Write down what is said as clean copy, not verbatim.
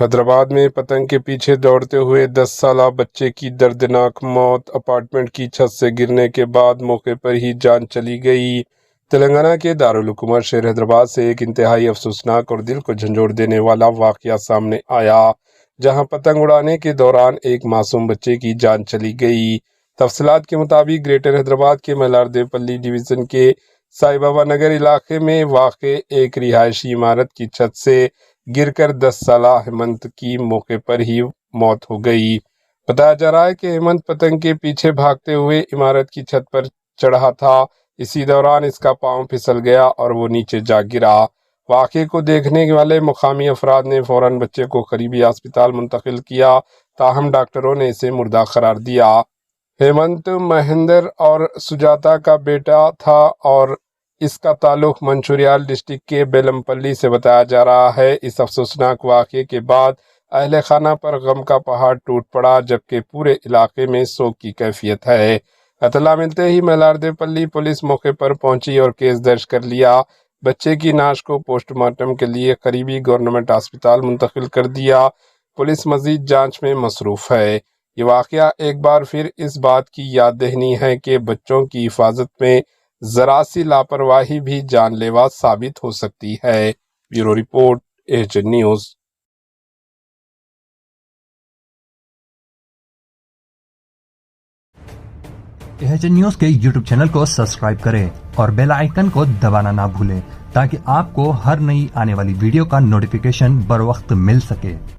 حیدرآباد میں پتنگ کے پیچھے دوڑتے ہوئے 10 سالہ بچے کی دردناک موت، اپارٹمنٹ کی چھت سے گرنے کے بعد موقع پر ہی جان چلی گئی۔ تلنگانہ کے دارالحکومت شہر حیدرآباد سے ایک انتہائی افسوسناک اور دل کو جھنجھوڑ دینے والا واقعہ سامنے آیا، جہاں پتنگ اڑانے کے دوران ایک معصوم بچے کی جان چلی گئی۔ تفصیلات کے مطابق گریٹر حیدرآباد کے ملاردے پلی ڈویژن کے سائی بابا نگر علاقے میں واقع ایک رہائشی عمارت کی چھت سے گر کر 10 سالہ ہیمنت کی موقع پر ہی موت ہو گئی۔ بتایا جا رہا ہے کہ ہیمنت پتنگ کے پیچھے بھاگتے ہوئے عمارت کی چھت پر چڑھا تھا۔ اسی دوران اس کا پاؤں پھسل گیا اور وہ نیچے جا گرا۔ واقعے کو دیکھنے والے مقامی افراد نے فوراً بچے کو قریبی ہسپتال منتقل کیا، تاہم ڈاکٹروں نے اسے مردہ قرار دیا۔ ہیمنت مہندر اور سجاتا کا بیٹا تھا اور اس کا تعلق منچوریال ڈسٹرکٹ کے بیلم پلی سے بتایا جا رہا ہے۔ اس افسوسناک واقعے کے بعد اہل خانہ پر غم کا پہاڑ ٹوٹ پڑا، جبکہ پورے علاقے میں سوگ کی کیفیت ہے۔ اطلاع ملتے ہی ملاردے پلی پولیس موقع پر پہنچی اور کیس درج کر لیا۔ بچے کی نعش کو پوسٹ مارٹم کے لیے قریبی گورنمنٹ ہسپتال منتقل کر دیا۔ پولیس مزید جانچ میں مصروف ہے۔ یہ واقعہ ایک بار پھر اس بات کی یاد دہانی ہے کہ بچوں کی حفاظت میں ذرا سی لاپرواہی بھی جان لیوا ثابت ہو سکتی ہے۔ Bureau report, H News. H News کے یوٹیوب چینل کو سبسکرائب کریں اور بیل آئیکن کو دبانا نہ بھولیں تاکہ آپ کو ہر نئی آنے والی ویڈیو کا نوٹیفیکیشن بر وقت مل سکے۔